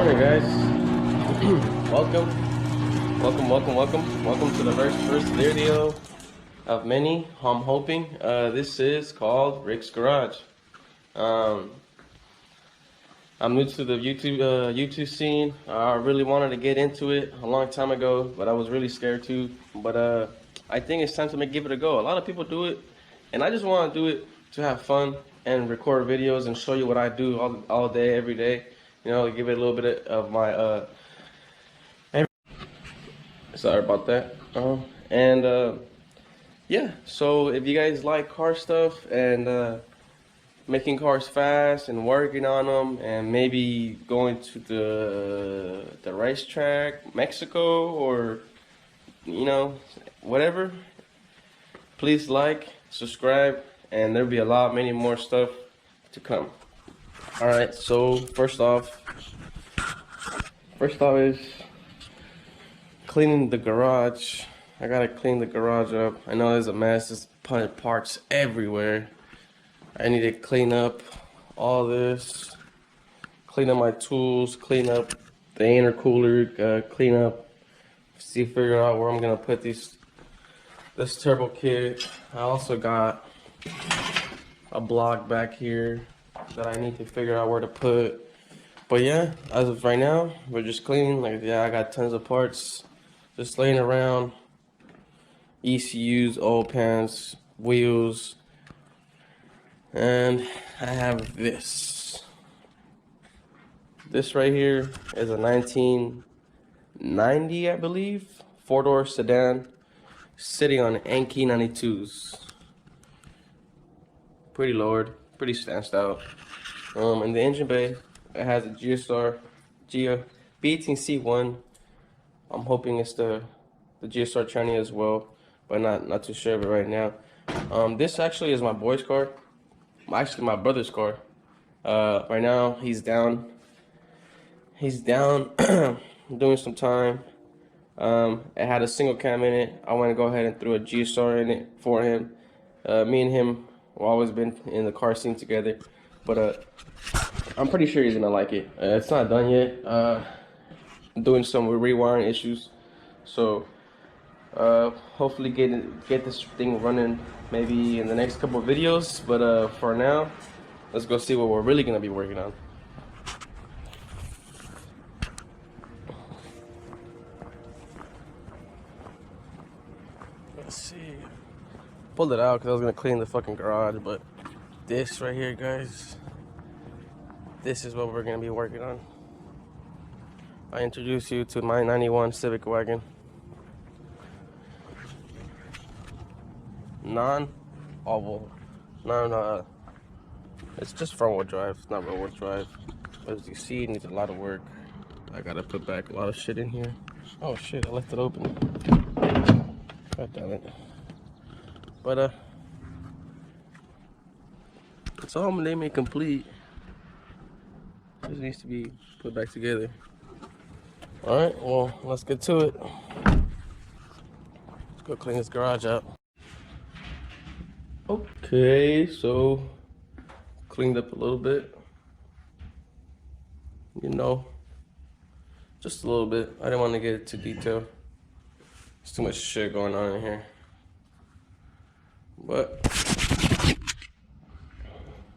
Alright guys, welcome to the first video of many, I'm hoping. This is called Rick's Garage. I'm new to the YouTube scene. I really wanted to get into it a long time ago, but I was really scared to. But I think it's time to give it a go. A lot of people do it, and I just want to do it to have fun and record videos and show you what I do all day, every day. You know, give it a little bit of my sorry about that. Yeah, so if you guys like car stuff and making cars fast and working on them and maybe going to the racetrack, Mexico, or you know, whatever, please like, subscribe, and there'll be many more stuff to come. All right, so first off is cleaning the garage. I gotta clean the garage up. I know there's a mess. There's parts everywhere. I need to clean up all this. Clean up my tools. Clean up the intercooler. Clean up. Figure out where I'm gonna put this turbo kit. I also got a block back here that I need to figure out where to put. But yeah, as of right now, we're just cleaning. Like, yeah, I got tons of parts just laying around. ECUs, oil pans, wheels, and I have this. This right here is a 1990, I believe, 4-door sedan, sitting on Anki 92s. Pretty lowered, pretty stanced out. In the engine bay, it has a GSR B18C1. I'm hoping it's the GSR tranny as well, but not too sure of it right now. This actually is my boy's car. Actually, my brother's car. Right now, he's down. He's down doing some time. It had a single cam in it. I want to go ahead and throw a GSR in it for him. Me and him have always been in the car scene together, but I'm pretty sure he's gonna like it. It's not done yet. I'm doing some rewiring issues, so hopefully get this thing running maybe in the next couple of videos. But for now, let's go see what we're really gonna be working on. Let's see. Pulled it out because I was gonna clean the fucking garage, but this right here, guys, this is what we're gonna be working on. I introduce you to my 91 Civic wagon. Non-oval. It's just front-wheel drive. It's not rear-wheel drive. As you see, it needs a lot of work. I gotta put back a lot of shit in here. Oh shit, I left it open. God damn it. But it's all minimally complete. This needs to be put back together. Alright, well, let's get to it. Let's go clean this garage out. Okay, so cleaned up a little bit. You know, just a little bit. I didn't want to get it too detailed. There's too much shit going on in here. But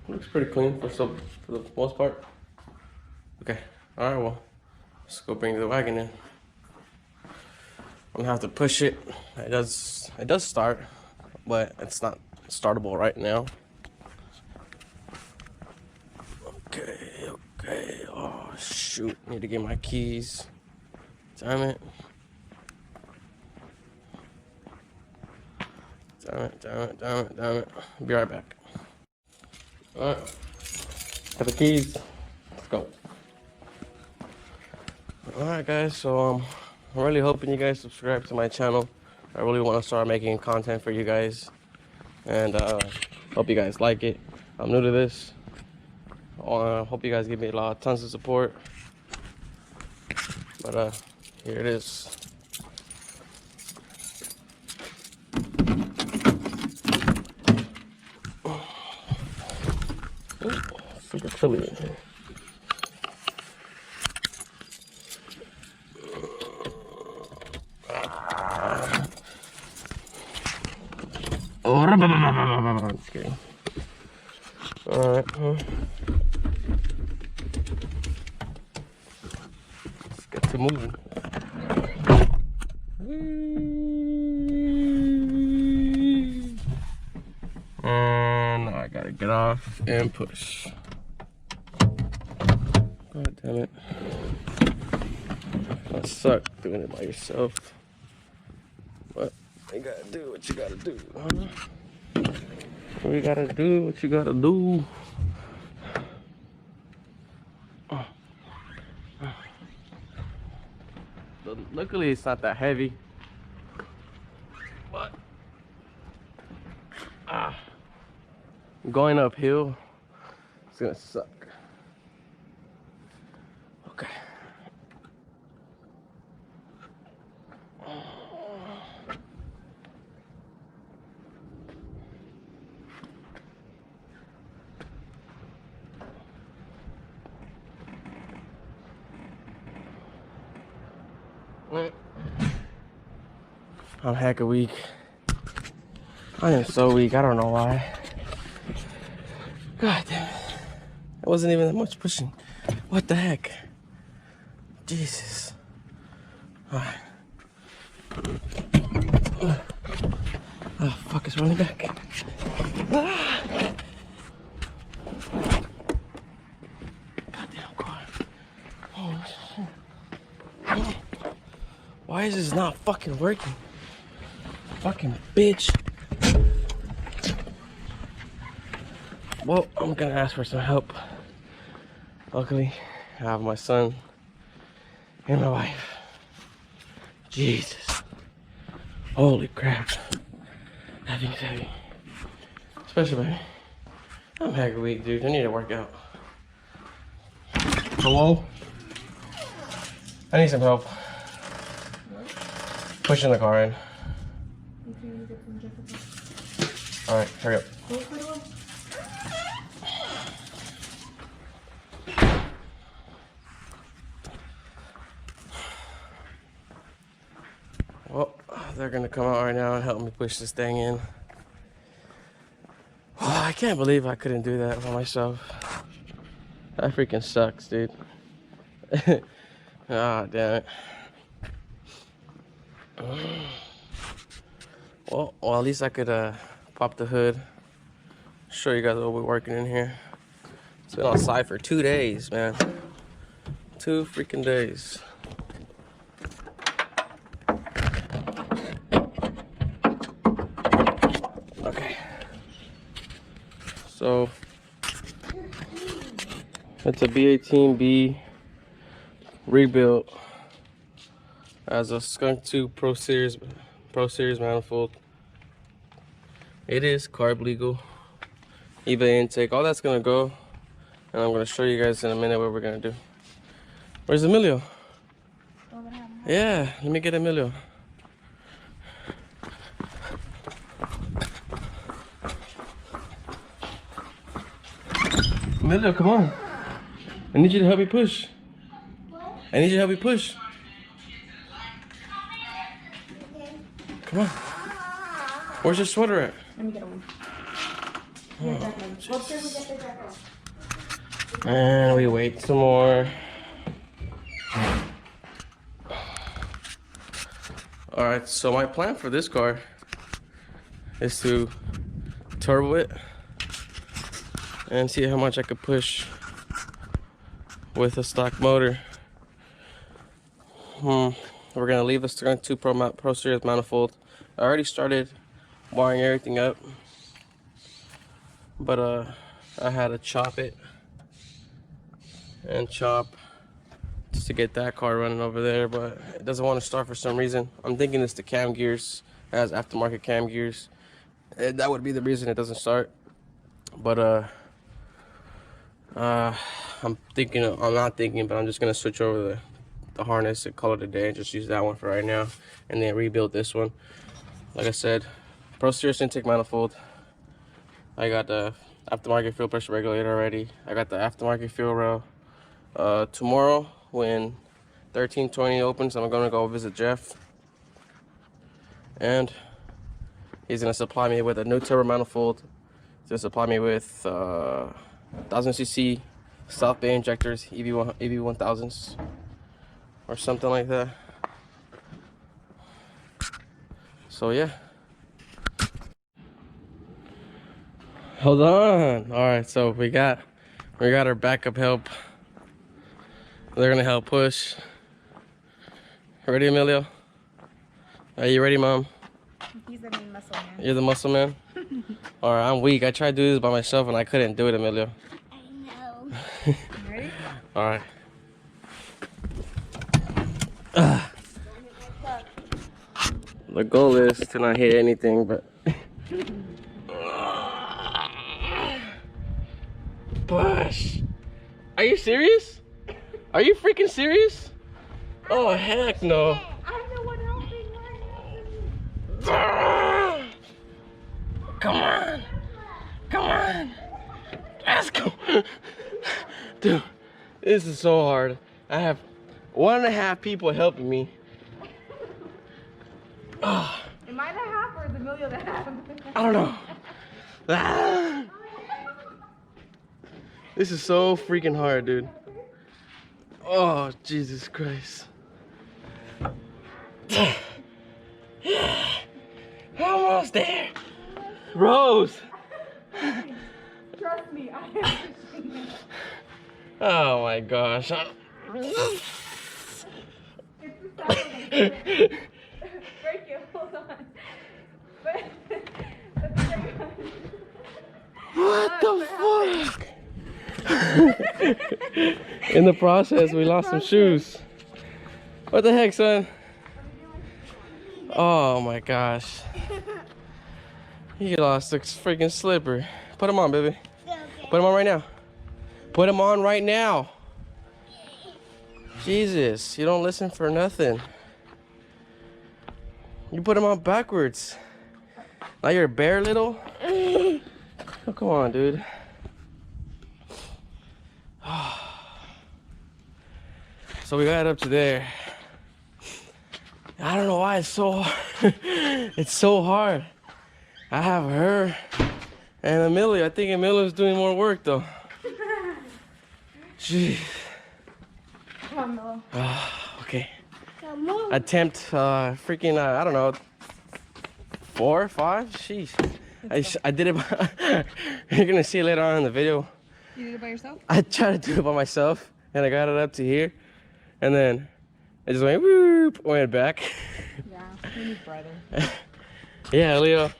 looks pretty clean for the most part. Okay, alright, well, let's go bring the wagon in. I'm gonna have to push it. It does start, but it's not startable right now. Okay. Oh shoot, need to get my keys. Damn it. Be right back. Alright, got the keys. Let's go. Alright guys, so I'm really hoping you guys subscribe to my channel. I really want to start making content for you guys, and hope you guys like it. I'm new to this. Hope you guys give me tons of support. But here it is. Super chilly in here. Oh, just kidding. Alright. Let's get to moving. And I gotta get off and push. God damn it. That sucks doing it by yourself. But you gotta do what you gotta do, huh? You gotta do what you gotta do. Luckily, it's not that heavy. But going uphill, it's gonna suck. Okay. I'm hecka weak. I am so weak. I don't know why. God damn it. It wasn't even that much pushing. What the heck? Jesus. Alright. Oh, fuck, it's running back. Ah. Goddamn car. Oh, shit. Why is this not fucking working? Fucking bitch. Well, I'm gonna ask for some help. Luckily, I have my son and my wife. Jesus. Holy crap. That thing's heavy. Especially baby. I'm hecka weak, dude. I need to work out. Hello? I need some help. Pushing the car in. Alright, hurry up. Well, they're gonna come out right now and help me push this thing in. Oh, I can't believe I couldn't do that by myself. That freaking sucks, dude. Ah, damn it. Well, at least I could pop the hood, show you guys what we're working in here. It's been on site for 2 days, man. 2 freaking days. Okay. So it's a B18B rebuilt as a Skunk 2 Pro Series manifold. It is carb legal, eBay intake, all that's gonna go, and I'm gonna show you guys in a minute what we're gonna do. Where's Emilio? Yeah, let me get Emilio. Emilio, come on. I need you to help me push. What? I need you to help me push. Come on. Where's your sweater at? Let me get one. Oh, and we wait some more. Alright, so my plan for this car is to turbo it and see how much I could push with a stock motor. We're gonna leave the Skunk 2 Pro Series manifold. I already started wiring everything up, but I had to chop it and chop just to get that car running over there, but it doesn't want to start for some reason. I'm thinking it's the cam gears. It has aftermarket cam gears. That would be the reason it doesn't start. But I'm not thinking, but I'm just gonna switch over the harness and call it a day and just use that one for right now, and then rebuild this one. Like I said, Pro Series intake manifold. I got the aftermarket fuel pressure regulator already. I got the aftermarket fuel rail. Tomorrow when 1320 opens, I'm gonna go visit Jeff, and He's gonna supply me with a new turbo manifold. He's gonna supply me with 1000cc South Bay injectors, EV1000s or something like that. So yeah. Hold on. All right, so we got our backup help. They're gonna help push. Ready, Emilio? Are you ready, Mom? He's the main muscle man. You're the muscle man? All right, I'm weak. I tried to do this by myself and I couldn't do it, Emilio. I know. Ready? All right. The goal is to not hit anything, but push. Are you serious? Are you freaking serious? Oh heck no. I'm the one helping. Come on. Come on. Let's go. Dude, this is so hard. I have 1.5 people helping me. Am I the half or is Emilio the half? I don't know. This is so freaking hard, dude. Oh, Jesus Christ. Almost there. Rose. Trust me, I am. Oh my gosh. It's the break it, hold on. What the fuck? In the process, we lost some shoes. What the heck, son? Oh my gosh. He lost a freaking slipper. Put him on, baby. Put him on right now. Put him on right now. Jesus, you don't listen for nothing. You put him on backwards. Now you're a bear, little. Oh, come on, dude. So we got up to there. I don't know why it's so hard. It's so hard. I have her and Amelia. I think Amelia's doing more work though. Jeez. Come on. Okay. Come on. Attempt freaking I don't know, 4 or 5. Sheesh. I did it by, you're gonna see it later on in the video. You did it by yourself? I tried to do it by myself and I got it up to here and then it just went whoop, went back. Yeah, we need brother. Yeah, Leo.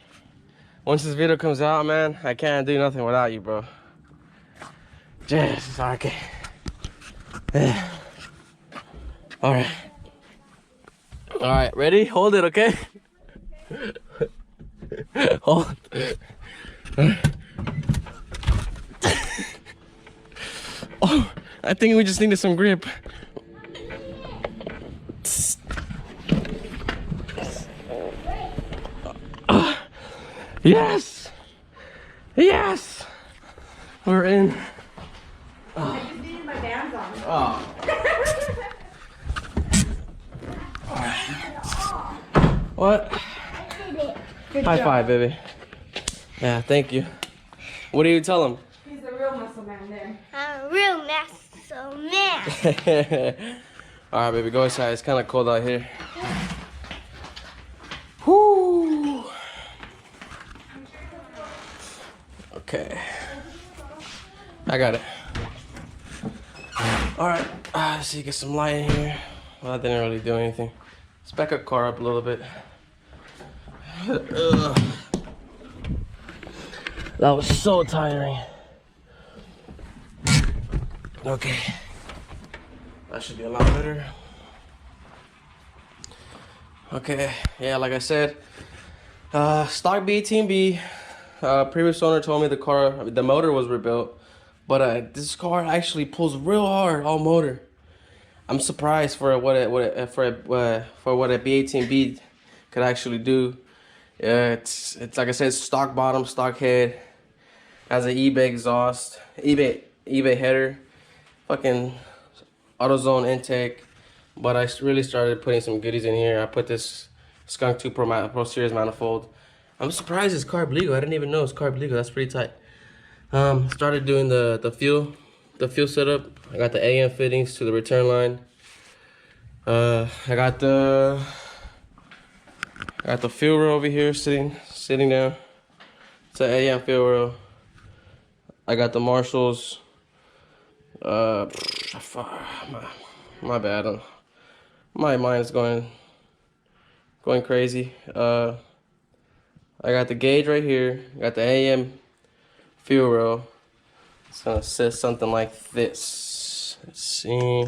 Once this video comes out, man, I can't do nothing without you, bro. Just okay. All right. All right, ready? Hold it, okay? Hold. Oh, I think we just needed some grip. Yes! Yes! We're in. I just needed my bands on. Oh. What? Good High job. five, baby. Yeah, thank you. What do you tell him? He's the real muscle man there. I'm a real muscle man. All right, baby, go inside. It's kind of cold out here. Whoo. Okay. I got it. All right. Let's see, get some light in here. Well, that didn't really do anything. Let's back up car up a little bit. That was so tiring. Okay. That should be a lot better. Okay, yeah, like I said, stock B18B. Previous owner told me the motor was rebuilt, but this car actually pulls real hard, all motor. I'm surprised for what a B18B could actually do. It's like I said, stock bottom, stock head, has an eBay exhaust, eBay header, fucking AutoZone intake. But I really started putting some goodies in here. I put this Skunk 2 Pro Series manifold. I'm surprised it's carb legal. I didn't even know it's carb legal. That's pretty tight. Started doing the fuel setup. I got the AM fittings to the return line. I got the fuel row over here sitting down. It's an AM fuel row. I got the Marshalls. My bad. My mind's going crazy. I got the gauge right here. I got the AM fuel row. It's gonna sit something like this. Let's see.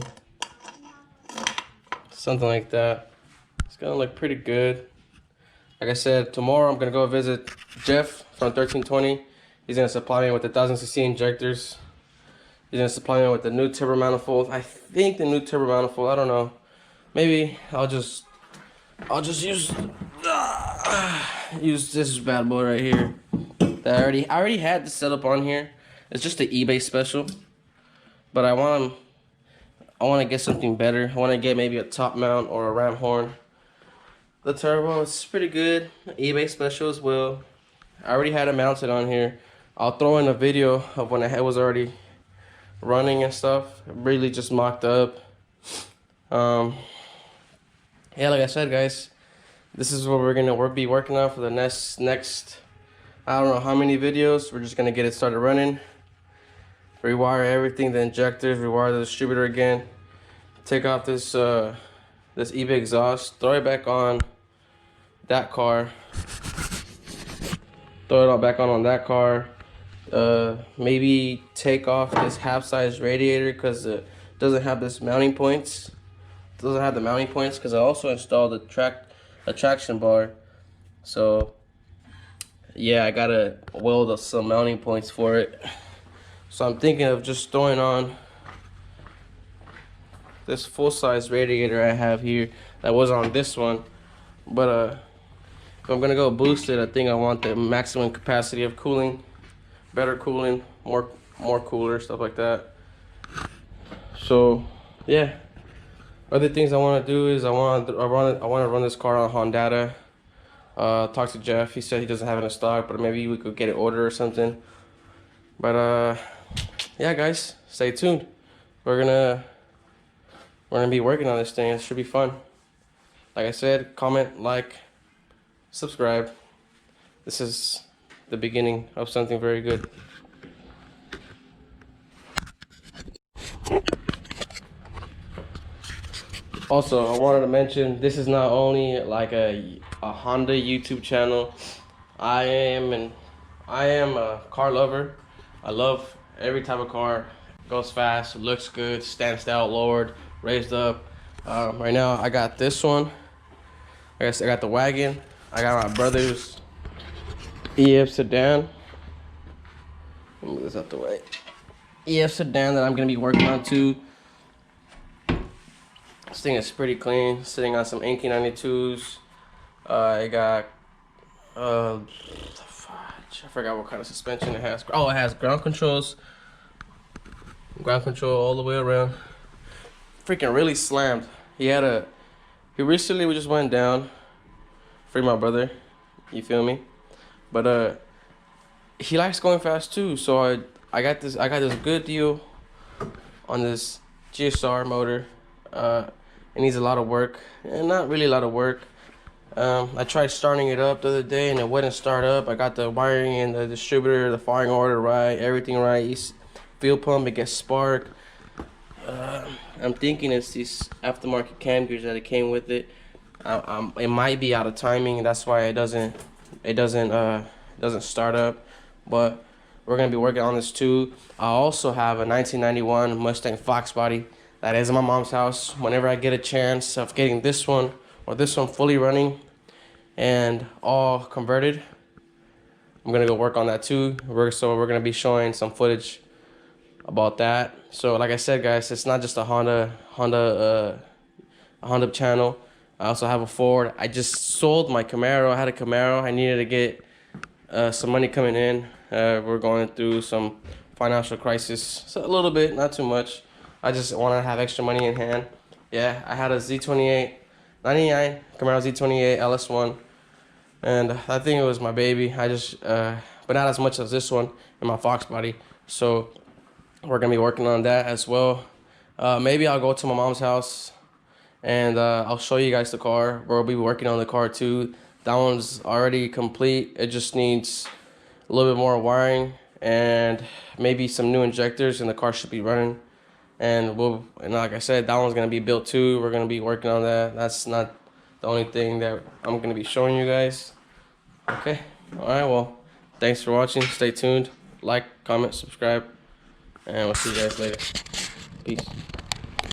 Something like that. It's gonna look pretty good. Like I said, tomorrow I'm gonna go visit Jeff from 1320. He's gonna supply me with the 1000cc injectors. He's gonna supply me with the new turbo manifold. I think the new turbo manifold. I don't know. Maybe I'll just use this bad boy right here. That I already had the setup on here. It's just the eBay special, but I want to get something better. I want to get maybe a top mount or a ram horn. The turbo is pretty good. eBay special as well. I already had it mounted on here. I'll throw in a video of when it was already running and stuff. Really just mocked up. Yeah, like I said, guys, this is what we're gonna be working on for the next I don't know how many videos. We're just gonna get it started running. Rewire everything, the injectors, rewire the distributor again. Take off this this eBay exhaust, throw it back on that car. Throw it all back on that car. Maybe take off this half-size radiator because it doesn't have this mounting points. It doesn't have the mounting points because I also installed a traction bar. So yeah, I gotta weld some mounting points for it. So I'm thinking of just throwing on this full-size radiator I have here that was on this one. But if I'm gonna go boost it, I think I want the maximum capacity of cooling, better cooling, more cooler, stuff like that. So yeah, other things I want to do is I want to run this car on Honda. Talk to Jeff. He said he doesn't have it in stock, but maybe we could get it ordered or something. But yeah, guys, stay tuned. We're gonna be working on this thing. It should be fun. Like I said, comment, like, subscribe. This is the beginning of something very good. Also, I wanted to mention this is not only like a Honda YouTube channel. I am a car lover. I love every type of car. Goes fast, looks good, stands out, lowered, raised up. Right now I got this one. I got the wagon. I got my brother's EF sedan. Let me move this out the way. EF sedan that I'm gonna be working on too. This thing is pretty clean, sitting on some Inky 92s. I got I forgot what kind of suspension it has. Oh, it has ground controls. Ground control all the way around. Freaking really slammed. He recently just went down. Free my brother. You feel me? But he likes going fast too. So I got this good deal on this GSR motor. It needs a lot of work, and not really a lot of work. I tried starting it up the other day and it wouldn't start up. I got the wiring and the distributor, the firing order right, everything right. Fuel pump, it gets spark. I'm thinking it's these aftermarket cam gears that it came with it. It might be out of timing, that's why it doesn't start up. But we're gonna be working on this too. I also have a 1991 Mustang Fox body that is in my mom's house. Whenever I get a chance of getting this one or this one fully running and all converted, I'm gonna go work on that too. So we're gonna be showing some footage about that. So like I said, guys, it's not just a Honda channel. I also have a Ford. I just sold my Camaro. I had a Camaro. I needed to get some money coming in. We're going through some financial crisis, so a little bit, not too much. I just want to have extra money in hand. Yeah, I had a Z28 99 Camaro Z28 LS1. And I think it was my baby. I just, but not as much as this one and my Fox body. So we're gonna be working on that as well. Maybe I'll go to my mom's house and I'll show you guys the car. We'll be working on the car too. That one's already complete. It just needs a little bit more wiring and maybe some new injectors, and the car should be running. And like I said, that one's gonna be built too. We're gonna be working on that. That's not the only thing that I'm gonna be showing you guys. Okay. All right. Well, thanks for watching. Stay tuned. Like, comment, subscribe, and we'll see you guys later. Peace.